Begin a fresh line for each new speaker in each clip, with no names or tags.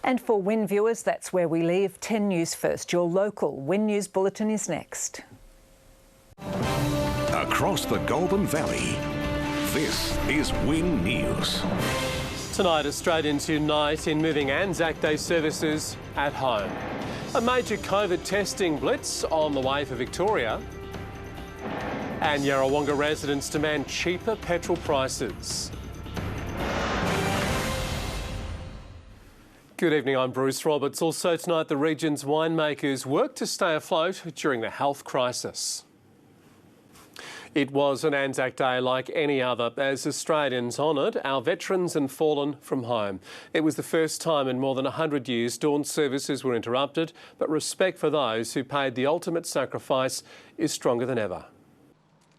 And for WIN viewers, that's where we leave 10 News First. Your local WIN News Bulletin is next.
Across the Goulburn Valley, this is WIN News.
Tonight, Australians unite in moving Anzac Day services at home. A major COVID testing blitz on the way for Victoria. And Yarrawonga residents demand cheaper petrol prices. Good evening, I'm Bruce Roberts. Also tonight, the region's winemakers work to stay afloat during the health crisis. It was an Anzac Day like any other as Australians honoured our veterans and fallen from home. It was the first time in more than 100 years dawn services were interrupted, but respect for those who paid the ultimate sacrifice is stronger than ever.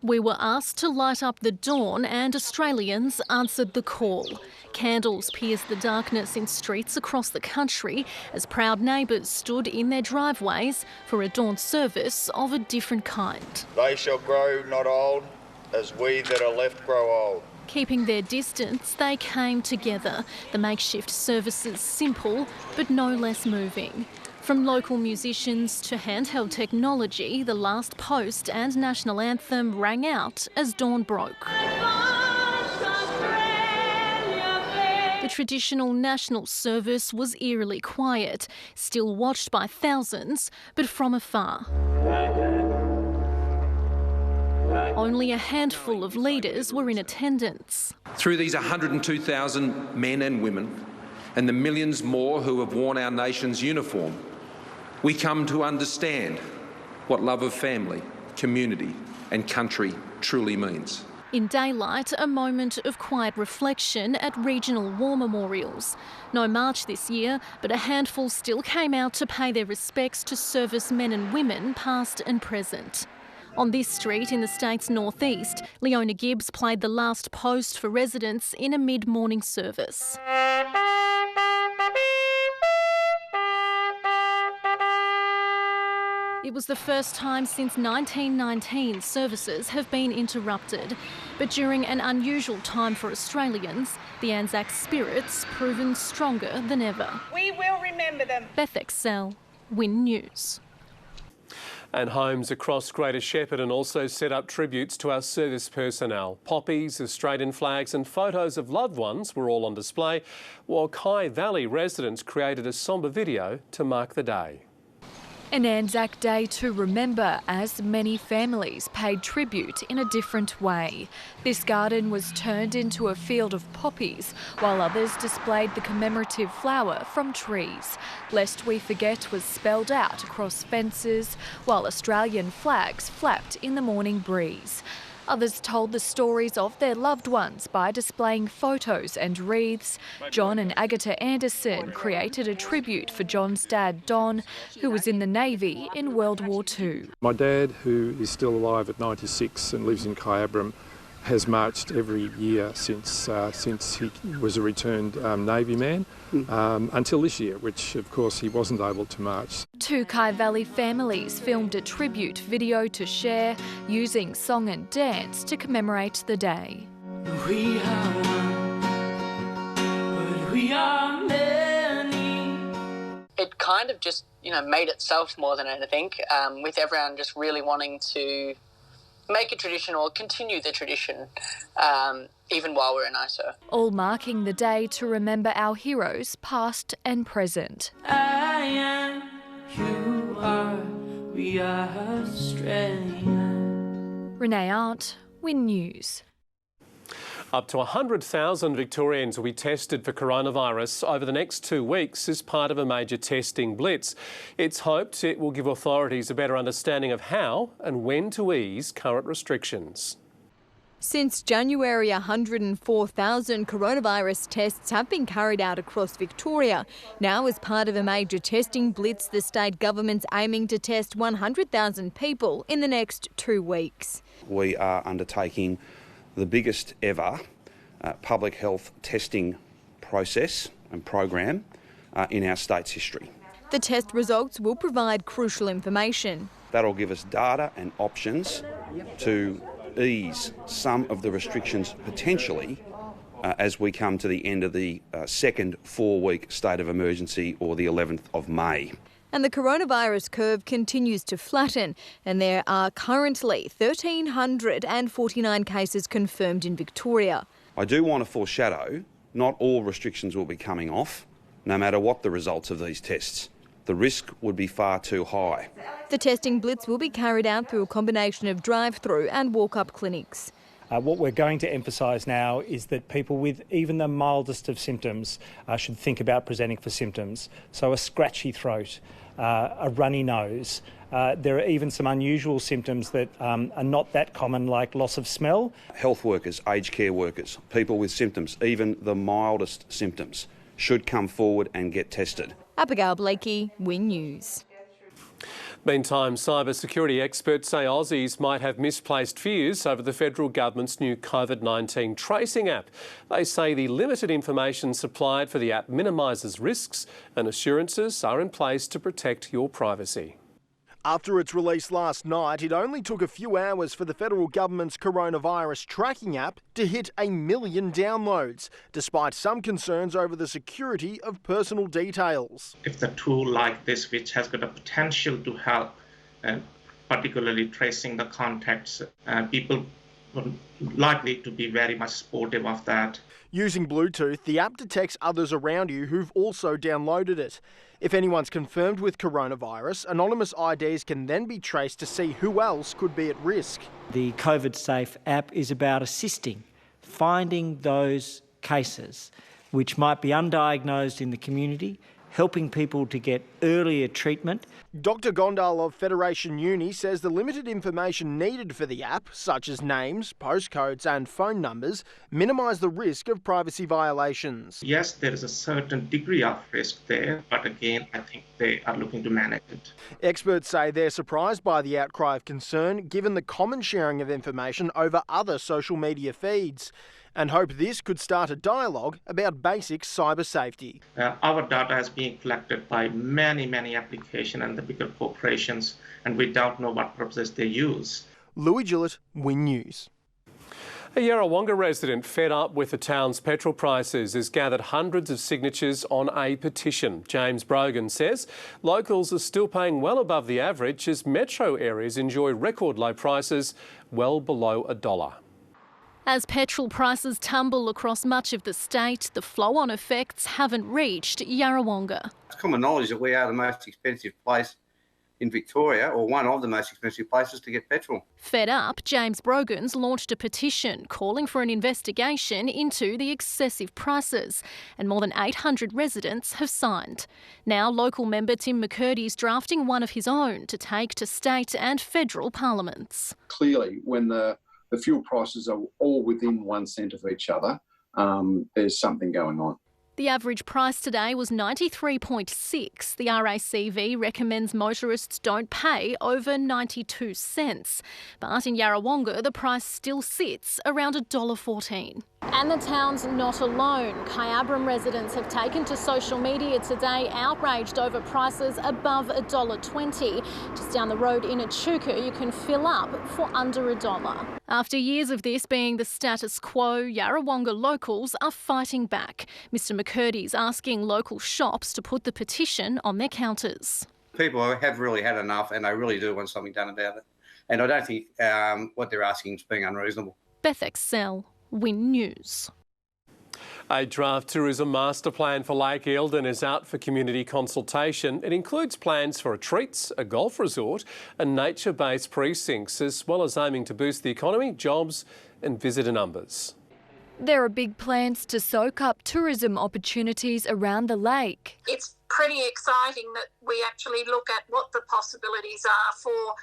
We were asked to light up the dawn and Australians answered the call. Candles pierced the darkness in streets across the country as proud neighbours stood in their driveways for a dawn service of a different kind.
They shall grow not old, as we that are left grow old.
Keeping their distance, they came together. The makeshift services simple, but no less moving. From local musicians to handheld technology, the last post and national anthem rang out as dawn broke. The traditional national service was eerily quiet, still watched by thousands, but from afar. Only a handful of leaders were in attendance.
Through these 102,000 men and women, and the millions more who have worn our nation's uniform, we come to understand what love of family, community and country truly means.
In daylight, a moment of quiet reflection at regional war memorials. No march this year, but a handful still came out to pay their respects to servicemen and women, past and present. On this street in the state's northeast, Leona Gibbs played the last post for residents in a mid-morning service. It was the first time since 1919 services have been interrupted. But during an unusual time for Australians, the Anzac spirit's proven stronger than ever.
We will remember them.
Beth Excel, WIN News.
And homes across Greater Shepparton also set up tributes to our service personnel. Poppies, Australian flags and photos of loved ones were all on display, while Kai Valley residents created a sombre video to mark the day.
An Anzac Day to remember as many families paid tribute in a different way. This garden was turned into a field of poppies, while others displayed the commemorative flower from trees. Lest we forget was spelled out across fences, while Australian flags flapped in the morning breeze. Others told the stories of their loved ones by displaying photos and wreaths. John and Agatha Anderson created a tribute for John's dad, Don, who was in the Navy in World War II.
My dad, who is still alive at 96 and lives in Kyabram, has marched every year since he was a returned Navy man, until this year, which of course he wasn't able to march.
Two Kai Valley families filmed a tribute video to share, using song and dance to commemorate the day.
We are one, but we are many.
It kind of just, made itself more than anything, with everyone just really wanting to make a tradition or continue the tradition, even while we're in ISO.
All marking the day to remember our heroes, past and present.
I am, you are, we are Australia.
Renee Arndt, WIN News.
Up to 100,000 Victorians will be tested for coronavirus over the next 2 weeks as part of a major testing blitz. It's hoped it will give authorities a better understanding of how and when to ease current restrictions.
Since January, 104,000 coronavirus tests have been carried out across Victoria. Now, as part of a major testing blitz, the state government's aiming to test 100,000 people in the next 2 weeks.
We are undertaking the biggest ever public health testing process and program in our state's history.
The test results will provide crucial information.
That'll give us data and options to ease some of the restrictions potentially as we come to the end of the second 4-week state of emergency, or the 11th of May.
And the coronavirus curve continues to flatten, and there are currently 1,349 cases confirmed in Victoria.
I do want to foreshadow, not all restrictions will be coming off, no matter what the results of these tests. The risk would be far too high.
The testing blitz will be carried out through a combination of drive-through and walk-up clinics.
What we're going to emphasise now is that people with even the mildest of symptoms should think about presenting for symptoms. So a scratchy throat, a runny nose. There are even some unusual symptoms that are not that common, like loss of smell.
Health workers, aged care workers, people with symptoms, even the mildest symptoms, should come forward and get tested.
Abigail Blakey, WIN News.
Meantime, cybersecurity experts say Aussies might have misplaced fears over the federal government's new COVID-19 tracing app. They say the limited information supplied for the app minimises risks, and assurances are in place to protect your privacy.
After its release last night, it only took a few hours for the federal government's coronavirus tracking app to hit 1 million downloads, despite some concerns over the security of personal details.
If the tool like this, which has got a potential to help, particularly tracing the contacts, people are likely to be very much supportive of that.
Using Bluetooth, the app detects others around you who've also downloaded it. If anyone's confirmed with coronavirus, anonymous IDs can then be traced to see who else could be at risk.
The COVID Safe app is about assisting, finding those cases which might be undiagnosed in the community, helping people to get earlier treatment.
Dr Gondal of Federation Uni says the limited information needed for the app, such as names, postcodes and phone numbers, minimise the risk of privacy violations.
Yes, there is a certain degree of risk there, but again, I think they are looking to manage it.
Experts say they're surprised by the outcry of concern, given the common sharing of information over other social media feeds, and hope this could start a dialogue about basic cyber safety.
Our data is being collected by many applications and the bigger corporations, and we don't know what purposes they use.
Louis Gillett, WIN News.
A Yarrawonga resident fed up with the town's petrol prices has gathered hundreds of signatures on a petition. James Brogan says locals are still paying well above the average as metro areas enjoy record low prices well below $1.
As petrol prices tumble across much of the state, the flow-on effects haven't reached Yarrawonga.
It's common knowledge that we are the most expensive place in Victoria, or one of the most expensive places to get petrol.
Fed up, James Brogan's launched a petition calling for an investigation into the excessive prices, and more than 800 residents have signed. Now, local member Tim McCurdy's drafting one of his own to take to state and federal parliaments.
Clearly, when the fuel prices are all within 1 cent of each other, there's something going on.
The average price today was 93.6. The RACV recommends motorists don't pay over 92 cents. But in Yarrawonga, the price still sits around $1.14. And the town's not alone. Kyabram residents have taken to social media today outraged over prices above $1.20. Just down the road in Echuca, you can fill up for under $1. After years of this being the status quo, Yarrawonga locals are fighting back. Mr McCurdy's asking local shops to put the petition on their counters.
People have really had enough and they really do want something done about it. And I don't think what they're asking is being unreasonable.
Beth Excel, WIN News.
A draft tourism master plan for Lake Eildon is out for community consultation. It includes plans for retreats, a golf resort and nature-based precincts, as well as aiming to boost the economy, jobs and visitor numbers.
There are big plans to soak up tourism opportunities around the lake.
It's pretty exciting that we actually look at what the possibilities are for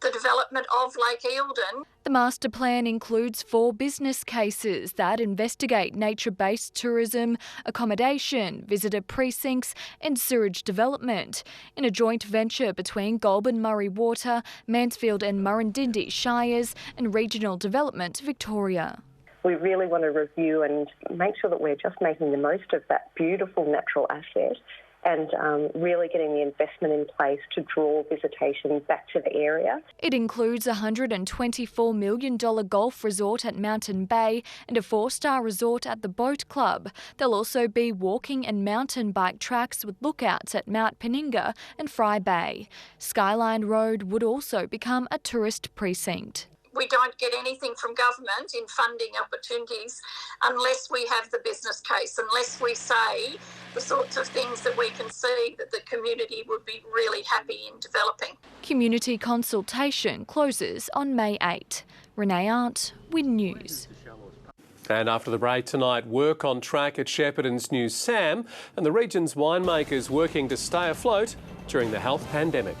the development of Lake Eildon.
The master plan includes 4 business cases that investigate nature-based tourism, accommodation, visitor precincts and sewerage development in a joint venture between Goulburn Murray Water, Mansfield and Murrindindi Shires and Regional Development Victoria.
We really want to review and make sure that we're just making the most of that beautiful natural asset and really getting the investment in place to draw visitation back to the area.
It includes a $124 million golf resort at Mountain Bay and a 4-star resort at the Boat Club. There'll also be walking and mountain bike tracks with lookouts at Mount Peninga and Fry Bay. Skyline Road would also become a tourist precinct.
We don't get anything from government in funding opportunities unless we have the business case, unless we say the sorts of things that we can see that the community would be really happy in developing.
Community consultation closes on May 8. Renee Arndt, WIN News.
And after the break tonight, work on track at Shepparton's new SAM and the region's winemakers working to stay afloat during the health pandemic.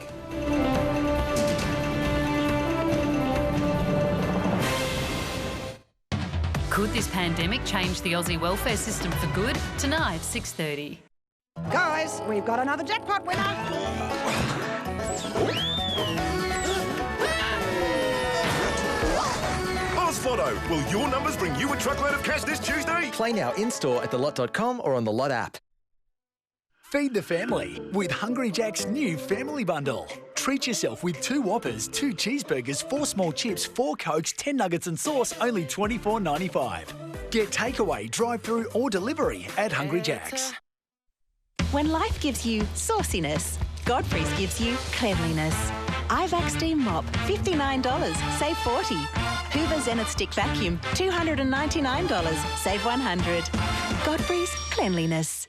Could this pandemic change the Aussie welfare system for good? Tonight, 6:30.
Guys, we've got another jackpot winner.
Ozphoto, will your numbers bring you a truckload of cash this Tuesday?
Play now in-store at thelot.com or on the Lot app.
Feed the family with Hungry Jack's new family bundle. Treat yourself with 2 Whoppers, 2 cheeseburgers, 4 small chips, 4 Cokes, 10 nuggets and sauce, only $24.95. Get takeaway, drive-through or delivery at Hungry Jack's.
When life gives you sauciness, Godfrey's gives you cleanliness. Ivac Steam Mop, $59, save $40. Hoover Zenith Stick Vacuum, $299, save $100. Godfrey's Cleanliness.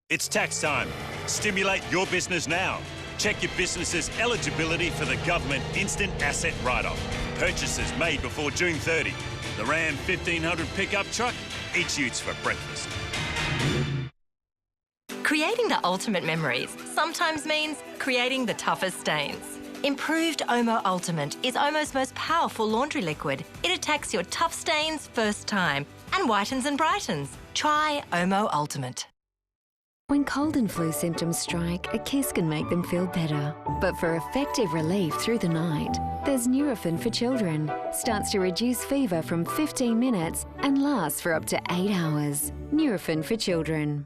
It's tax time. Stimulate your business now. Check your business's eligibility for the government instant asset write-off. Purchases made before June 30. The Ram 1500 pickup truck, eats utes for breakfast.
Creating the ultimate memories sometimes means creating the toughest stains. Improved Omo Ultimate is Omo's most powerful laundry liquid. It attacks your tough stains first time and whitens and brightens. Try Omo Ultimate.
When cold and flu symptoms strike, a kiss can make them feel better. But for effective relief through the night, there's Nurofen for children. Starts to reduce fever from 15 minutes and lasts for up to 8 hours. Nurofen for children.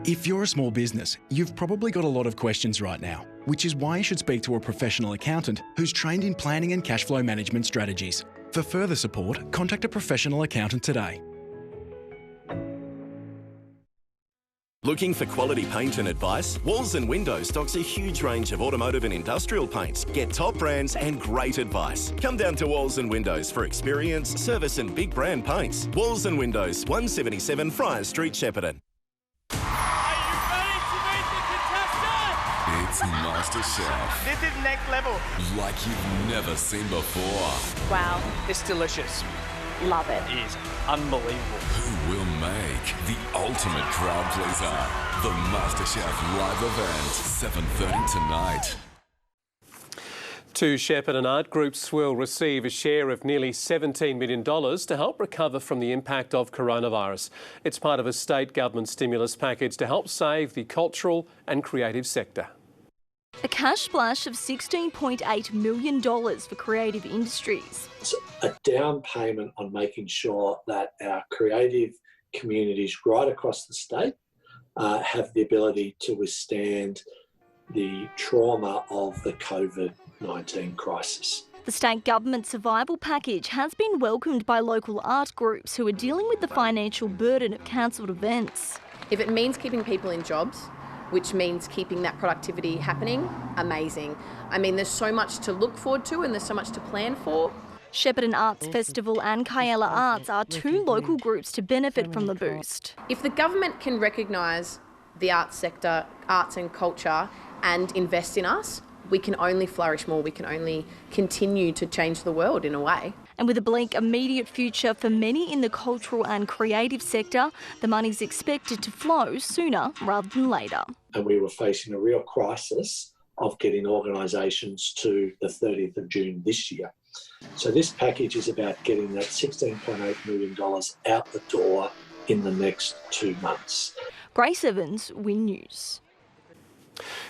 If you're a small business, you've probably got a lot of questions right now, which is why you should speak to a professional accountant who's trained in planning and cash flow management strategies. For further support, contact a professional accountant today.
Looking for quality paint and advice? Walls and Windows stocks a huge range of automotive and industrial paints. Get top brands and great advice. Come down to Walls and Windows for experience, service and big brand paints. Walls and Windows, 177 Friars Street, Shepparton.
It's MasterChef.
This is next level.
Like you've never seen before.
Wow. It's delicious. Love it. It is unbelievable.
Who will make the ultimate crowd pleaser? The MasterChef live event, 7:30 tonight.
2 Shepparton art groups will receive a share of nearly $17 million to help recover from the impact of coronavirus. It's part of a state government stimulus package to help save the cultural and creative sector.
A cash splash of $16.8 million for creative industries.
It's a down payment on making sure that our creative communities right across the state have the ability to withstand the trauma of the COVID-19 crisis.
The state government survival package has been welcomed by local art groups who are dealing with the financial burden of cancelled events.
If it means keeping people in jobs, which means keeping that productivity happening, amazing. I mean, there's so much to look forward to and there's so much to plan for.
Shepparton Arts Festival and Kyella Arts are 2 local groups to benefit from the boost.
If the government can recognise the arts sector, arts and culture, and invest in us, we can only flourish more, we can only continue to change the world in a way.
And with a bleak immediate future for many in the cultural and creative sector, the money's expected to flow sooner rather than later.
And we were facing a real crisis of getting organisations to the 30th of June this year. So this package is about getting that $16.8 million out the door in the next 2 months.
Grace Evans, WIN News.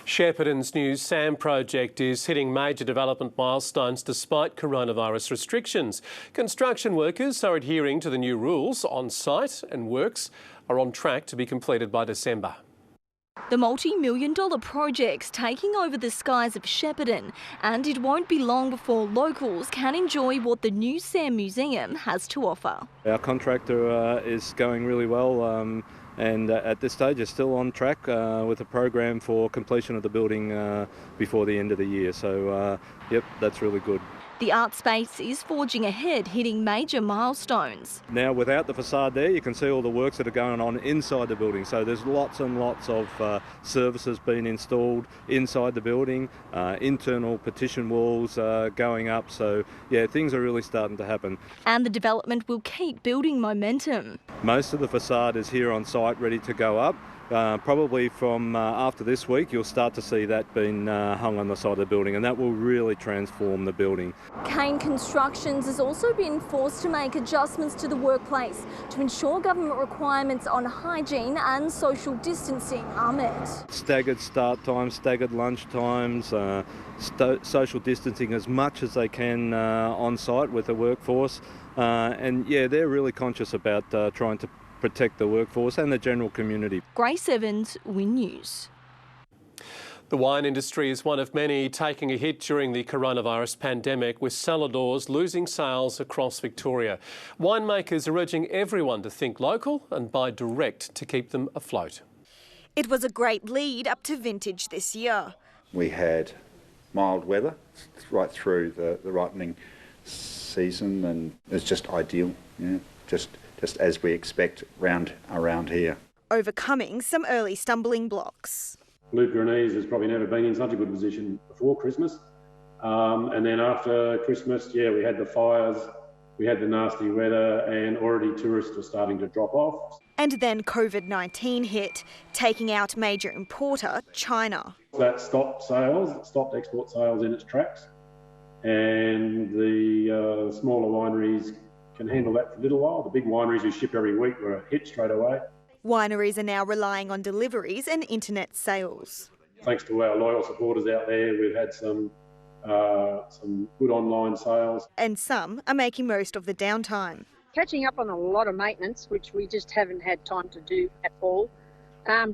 Shepparton's new SAM project is hitting major development milestones despite coronavirus restrictions. Construction workers are adhering to the new rules on site and works are on track to be completed by December.
The multi-million-dollar project's taking over the skies of Shepparton, and it won't be long before locals can enjoy what the new Sam Museum has to offer.
Our contractor is going really well. And at this stage is still on track with a program for completion of the building before the end of the year. So, yep, that's really good.
The art space is forging ahead, hitting major milestones.
Now, without the facade there, you can see all the works that are going on inside the building. So there's lots and lots of services being installed inside the building, internal partition walls going up. So, yeah, things are really starting to happen.
And the development will keep building momentum.
Most of the facade is here on site, ready to go up. Probably from after this week, you'll start to see that being hung on the side of the building, and that will really transform the building.
Kane Constructions has also been forced to make adjustments to the workplace to ensure government requirements on hygiene and social distancing are met.
Staggered start times, staggered lunch times, social distancing as much as they can on site with the workforce. And yeah, they're really conscious about trying to protect the workforce and the general community.
Grace Evans, WIN News.
The wine industry is one of many taking a hit during the coronavirus pandemic, with cellar doors losing sales across Victoria. Winemakers are urging everyone to think local and buy direct to keep them afloat.
It was a great lead up to vintage this year.
We had mild weather right through the ripening season, and it's just ideal, just as we expect around here.
Overcoming some early stumbling blocks.
Blue Grenese has probably never been in such a good position before Christmas. And then after Christmas, we had the fires, we had the nasty weather, and already tourists were starting to drop off.
And then COVID-19 hit, taking out major importer China.
That stopped sales, stopped export sales in its tracks. And the smaller wineries can handle that for a little while. The big wineries who ship every week were hit straight away.
Wineries are now relying on deliveries and internet sales.
Thanks to our loyal supporters out there, we've had some good online sales.
And some are making most of the downtime.
Catching up on a lot of maintenance, which we just haven't had time to do at all.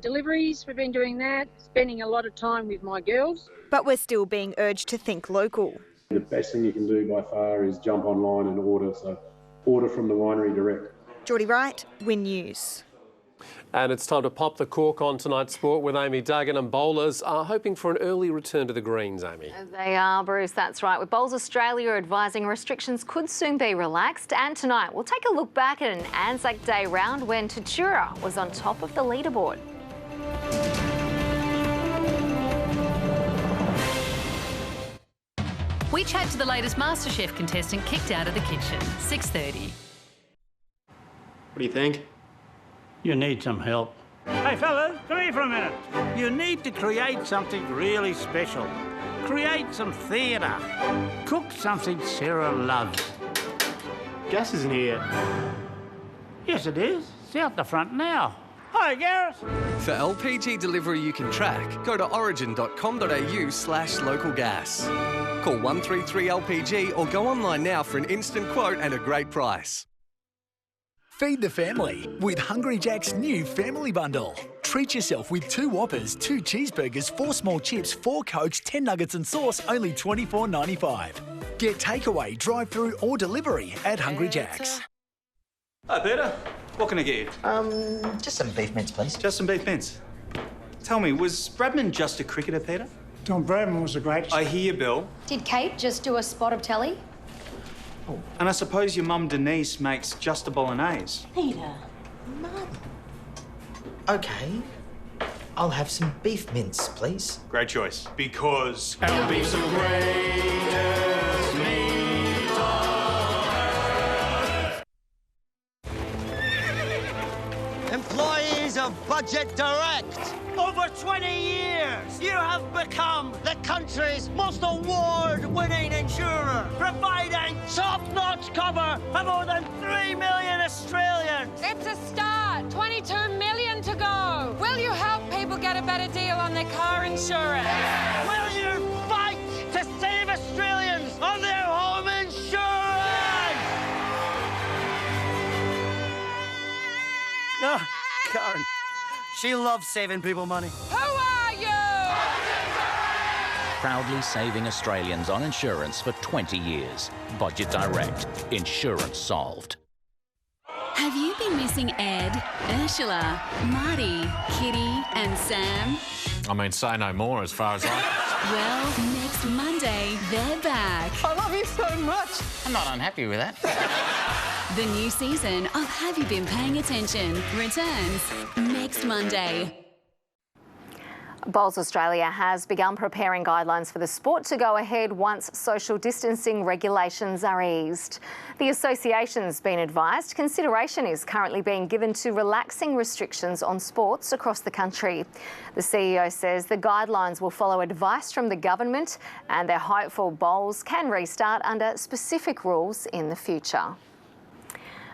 Deliveries, we've been doing that, spending a lot of time with my girls.
But we're still being urged to think local.
The best thing you can do by far is jump online and order. So order from the winery direct.
Geordie Wright, WIN News.
And it's time to pop the cork on tonight's sport with Amy Duggan, and bowlers are hoping for an early return to the greens, Amy.
They are, Bruce, that's right. With Bowls Australia advising restrictions could soon be relaxed. And tonight we'll take a look back at an Anzac Day round when Tatura was on top of the leaderboard.
We chat to the latest MasterChef contestant kicked out of the kitchen, 6:30.
What do you think?
You need some help. Hey fellas, come here for a minute. You need to create something really special. Create some theatre. Cook something Sarah loves.
Gas isn't here yet.
Yes, it is. It's out the front now. Hi, Gareth.
For LPG delivery you can track, go to origin.com.au/localgas. Call 133LPG or go online now for an instant quote and a great price.
Feed the family with Hungry Jack's new family bundle. Treat yourself with 2 Whoppers, 2 cheeseburgers, 4 small chips, 4 Cokes, 10 nuggets and sauce, only $24.95. Get takeaway, drive-through or delivery at Hungry Jack's.
Hi, Peter. What can I get you?
Just some beef mince, please.
Just some beef mince. Tell me, was Bradman just a cricketer, Peter?
Don Bradman was the greatest.
I hear you, Bill.
Did Kate just do a spot of telly?
Oh. And I suppose your mum Denise makes just a bolognese.
Peter, Mum.
OK. I'll have some beef mince, please.
Great choice. Because
our beef's the greatest meat on earth.
Employees of Budget Direct. Over 20 years, you have become the country's most award-winning insurer, providing top-notch cover for more than 3 million Australians.
It's a start. 22 million to go. Will you help people get a better deal on their car insurance?
Will you fight to save Australians on their home insurance?
Oh, Karen.
She loves saving people money.
Who are you?
Proudly saving Australians on insurance for 20 years. Budget Direct. Insurance solved.
Have you been missing Ed, Ursula, Marty, Kitty and Sam?
I mean, say no more as far as I...
Well, next Monday, they're back.
I love you so much.
I'm not unhappy with that.
The new season of Have You Been Paying Attention returns next Monday.
Bowls Australia has begun preparing guidelines for the sport to go ahead once social distancing regulations are eased. The association's been advised consideration is currently being given to relaxing restrictions on sports across the country. The CEO says the guidelines will follow advice from the government and they're hopeful bowls can restart under specific rules in the future.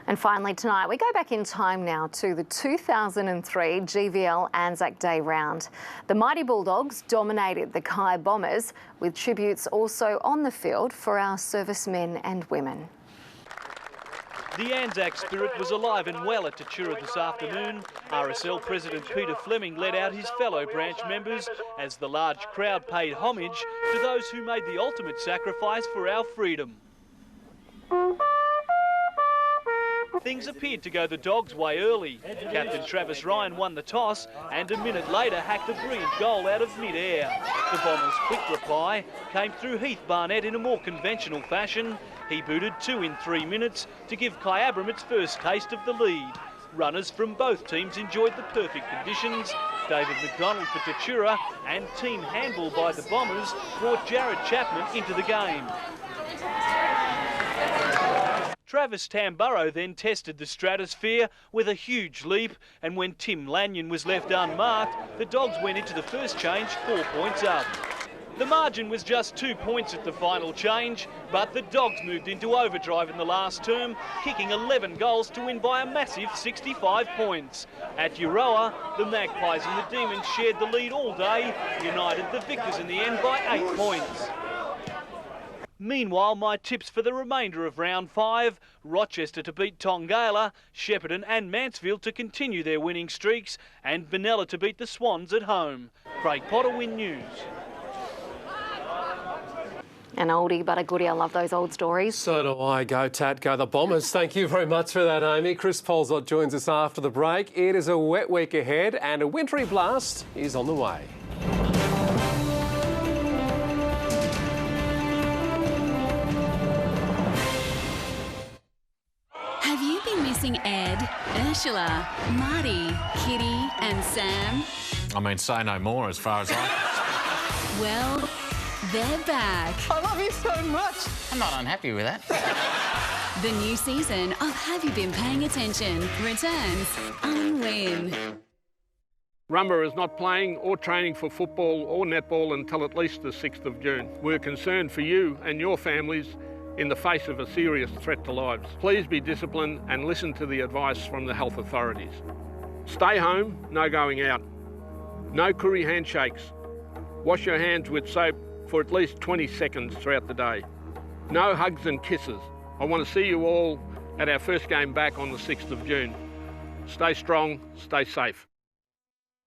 And finally tonight, we go back in time now to the 2003 GVL Anzac Day round. The Mighty Bulldogs dominated the Kai Bombers, with tributes also on the field for our servicemen and women.
The Anzac spirit was alive and well at Tatura this afternoon. RSL President Peter Fleming led out his fellow branch members as the large crowd paid homage to those who made the ultimate sacrifice for our freedom. Things appeared to go the Dogs' way early. Captain Travis Ryan won the toss and a minute later hacked a brilliant goal out of mid-air. The Bombers' quick reply came through Heath Barnett in a more conventional fashion. He booted 2 in 3 minutes to give Kai Abram its first taste of the lead. Runners from both teams enjoyed the perfect conditions. David McDonald for Tatura and team handball by the Bombers brought Jared Chapman into the game. Travis Tamburrow then tested the stratosphere with a huge leap, and when Tim Lanyon was left unmarked, the Dogs went into the first change 4 points up. The margin was just 2 points at the final change, but the Dogs moved into overdrive in the last term, kicking 11 goals to win by a massive 65 points. At Euroa, the Magpies and the Demons shared the lead all day, united the victors in the end by 8 points. Meanwhile, my tips for the remainder of round 5, Rochester to beat Tongala, Shepparton and Mansfield to continue their winning streaks, and Benalla to beat the Swans at home. Craig Potter, WIN News.
An oldie but a goodie. I love those old stories.
So do I. Go Tat, go the Bombers. Thank you very much for that, Amy. Chris Polzot joins us after the break. It is a wet week ahead and a wintry blast is on the way.
Have you been missing Ed, Ursula, Marty, Kitty and Sam?
I mean, say no more as far as I...
Well, they're back.
I love you so much.
I'm not unhappy with that.
The new season of Have You Been Paying Attention returns on WIN.
Rumba is not playing or training for football or netball until at least the 6th of June. We're concerned for you and your families in the face of a serious threat to lives. Please be disciplined and listen to the advice from the health authorities. Stay home, no going out. No curry handshakes. Wash your hands with soap for at least 20 seconds throughout the day. No hugs and kisses. I want to see you all at our first game back on the 6th of June. Stay strong, stay safe.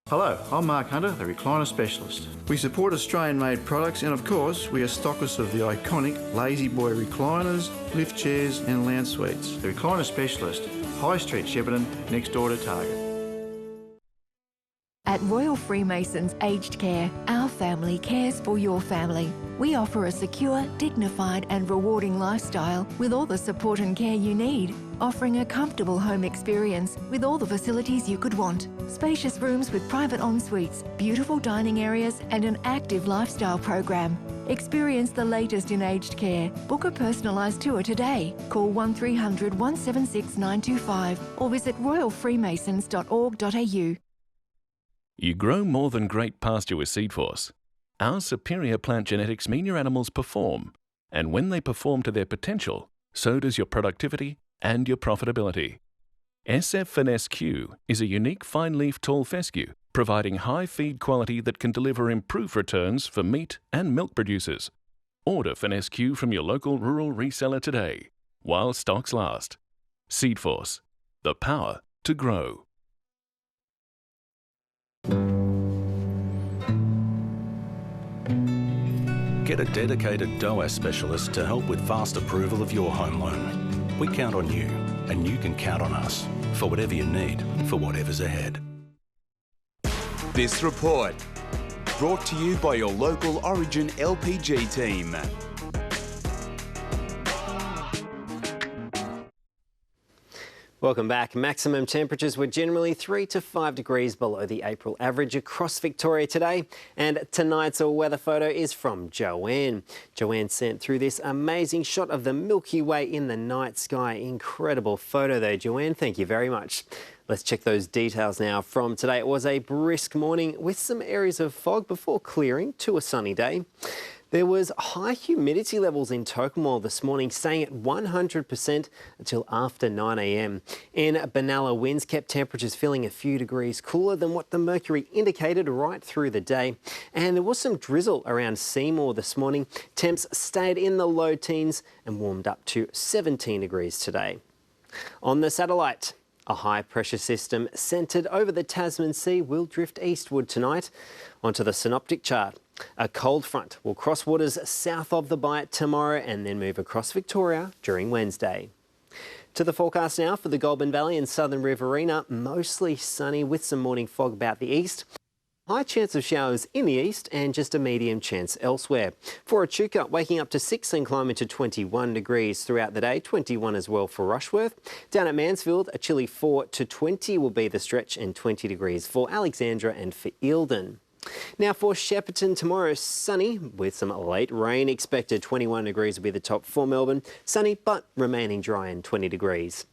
Hello, I'm Mark Hunter, the Recliner Specialist. We support Australian-made products and of course we are stockists of the iconic Lazy Boy recliners, lift chairs and lounge suites. The Recliner Specialist, High Street, Shepparton, next door to Target.
At Royal Freemasons Aged Care, our family cares for your family. We offer a secure, dignified and rewarding lifestyle with all the support and care you need, offering a comfortable home experience with all the facilities you could want. Spacious rooms with private en-suites, beautiful dining areas and an active lifestyle program. Experience the latest in aged care. Book a personalised tour today. Call 1300 176 925 or visit royalfreemasons.org.au.
You grow more than great pasture with Seedforce. Our superior plant genetics mean your animals perform, and when they perform to their potential, so does your productivity and your profitability. SF Finesse Q is a unique fine-leaf tall fescue, providing high feed quality that can deliver improved returns for meat and milk producers. Order Finesse Q from your local rural reseller today, while stocks last. Seedforce, the power to grow.
Get a dedicated DOAS specialist to help with fast approval of your home loan. We count on you, and you can count on us for whatever you need, for whatever's ahead.
This report, brought to you by your local Origin LPG team.
Welcome back. Maximum temperatures were generally 3 to 5 degrees below the April average across Victoria today. And tonight's weather photo is from Joanne. Joanne sent through this amazing shot of the Milky Way in the night sky. Incredible photo though, Joanne. Thank you very much. Let's check those details now from today. It was a brisk morning with some areas of fog before clearing to a sunny day. There was high humidity levels in Tokemwell this morning, staying at 100% until after 9 a.m. In Benalla, winds kept temperatures feeling a few degrees cooler than what the mercury indicated right through the day. And there was some drizzle around Seymour this morning. Temps stayed in the low teens and warmed up to 17 degrees today. On the satellite, a high-pressure system centred over the Tasman Sea will drift eastward tonight. Onto the synoptic chart. A cold front will cross waters south of the Bight tomorrow and then move across Victoria during Wednesday. To the forecast now for the Goulburn Valley and Southern Riverina. Mostly sunny with some morning fog about the east. High chance of showers in the east and just a medium chance elsewhere. For Echuca, waking up to 6 and climbing to 21 degrees throughout the day, 21 as well for Rushworth. Down at Mansfield, a chilly 4 to 20 will be the stretch and 20 degrees for Alexandra and for Eildon. Now for Shepparton tomorrow, sunny with some late rain expected. 21 degrees will be the top for Melbourne. Sunny but remaining dry and 20 degrees.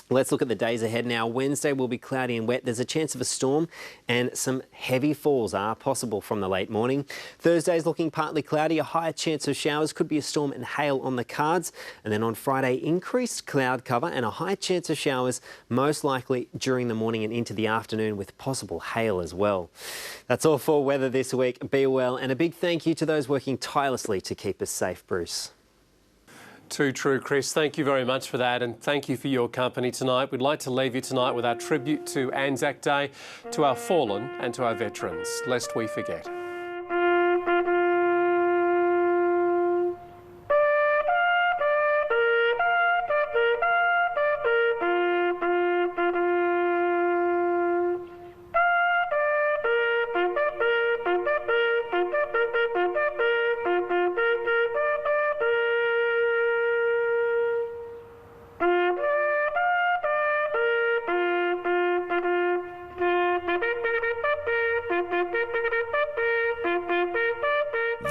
Let's look at the days ahead now. Wednesday will be cloudy and wet. There's a chance of a storm and some heavy falls are possible from the late morning. Thursday's looking partly cloudy. A higher chance of showers. Could be a storm and hail on the cards. And then on Friday, increased cloud cover and a high chance of showers, most likely during the morning and into the afternoon with possible hail as well. That's all for weather this week. Be well, and a big thank you to those working tirelessly to keep us safe, Bruce.
Too true, Chris. Thank you very much for that, and thank you for your company tonight. We'd like to leave you tonight with our tribute to Anzac Day, to our fallen and to our veterans, lest we forget.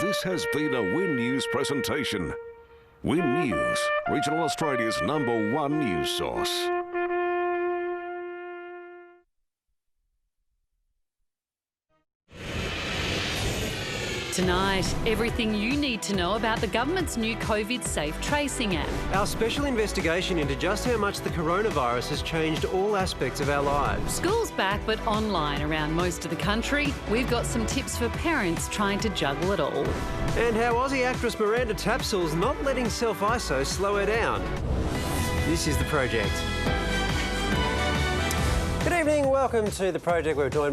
This has been a WIN News presentation. WIN News, regional Australia's #1 news source.
Tonight, everything you need to know about the government's new COVID safe tracing app.
Our special investigation into just how much the coronavirus has changed all aspects of our lives.
School's back but online around most of the country. We've got some tips for parents trying to juggle it all.
And how Aussie actress Miranda Tapsell's not letting self-iso slow her down. This is The Project. Good evening, welcome to The Project. We're joined by